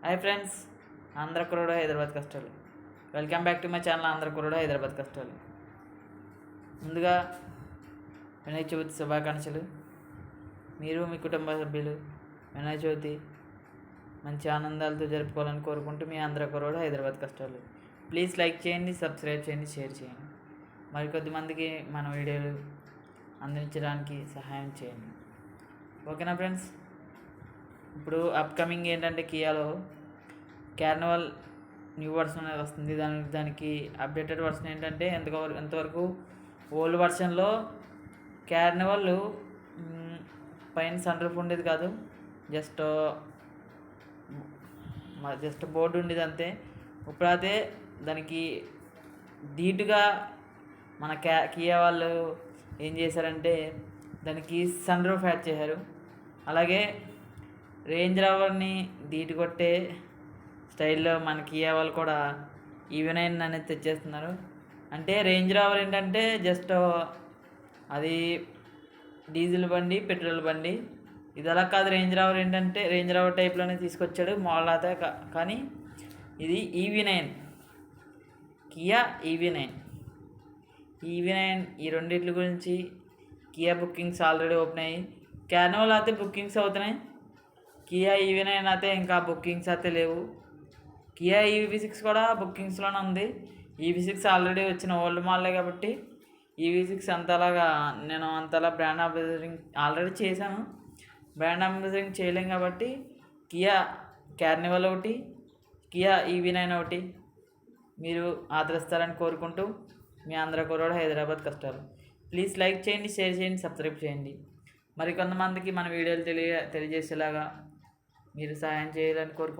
Hi friends, Andhra కుర్రోడు హైదరాబాద్ కష్టాలు. Welcome back to my channel Andhra కుర్రోడు హైదరాబాద్ కష్టాలు. ముందుగా వినాయక చవితి శుభాకాంక్షలు. మీరు మీ కుటుంబ సభ్యులు వినాయక చవితి మంచి ఆనందాలతో జరుపుకోవాలని కోరుకుంటూ మీ ఆంధ్ర కుర్రోడు హైదరాబాద్ కష్టాలు. ప్లీజ్ లైక్ చేయండి, సబ్స్క్రైబ్ చేయండి, షేర్ చేయండి. మరికొద్ది మందికి మన వీడియోలు అందించడానికి సహాయం చేయండి. ఓకేనా ఫ్రెండ్స్? ఇప్పుడు అప్కమింగ్ ఏంటంటే కియాలో కార్నివాల్ న్యూ వర్షన్ అనేది వస్తుంది. దానికి అప్డేటెడ్ వర్షన్ ఏంటంటే ఎంతవరకు ఓల్డ్ వర్షన్లో కార్నివాల్ పైన సన్ రూఫ్ ఉండేది కాదు, జస్ట్ బోర్డు ఉండేది అంతే. ఇప్పుడైతే దానికి ధీటుగా మన కియా వాళ్ళు ఏం చేశారంటే దానికి సన్ రూఫ్ యాడ్ చేశారు. అలాగే రేంజ్ రోవర్ని ధీటు కొట్టే స్టైల్లో మన కియా వాళ్ళు కూడా ఈవెనైన్ అనేది తెచ్చేస్తున్నారు. అంటే రేంజ్ రోవర్ ఏంటంటే జస్ట్ అది డీజిల్ బండి, పెట్రోల్ బండి. ఇది అలా కాదు. రేంజ్ రోవర్ ఏంటంటే రేంజ్ రోవర్ టైప్లోనే తీసుకొచ్చాడు మోడల్ అయితే. కానీ ఇది EV9, కియా EV9. ఈ రెండిట్ల గురించి కియా బుకింగ్స్ ఆల్రెడీ ఓపెన్ అయ్యి, కార్నివాల్ అయితే బుకింగ్స్ అవుతున్నాయి. కియా EV9 అయితే ఇంకా బుకింగ్స్ అయితే లేవు. కియా EV6 కూడా బుకింగ్స్లోనే ఉంది. EV6 ఆల్రెడీ వచ్చిన ఓల్డ్ మోడలే కాబట్టి EV6 నేను అంతలా బ్రాండ్ అంబాసిడరింగ్ ఆల్రెడీ చేశాను. బ్రాండ్ అంబాసిడరింగ్ చేయలేం కాబట్టి కియా కార్నివాల్ ఒకటి, కియా EV9 ఒకటి మీరు ఆదరిస్తారని కోరుకుంటూ మీ ఆంధ్ర కుర్రోడు హైదరాబాద్ కష్టాలు. ప్లీజ్ లైక్ చేయండి, షేర్ చేయండి, సబ్స్క్రైబ్ చేయండి. మరికొంతమందికి మన వీడియోలు తెలియజేసేలాగా మీరు సహాయం చేయాలని కోరుకుంటున్నాను.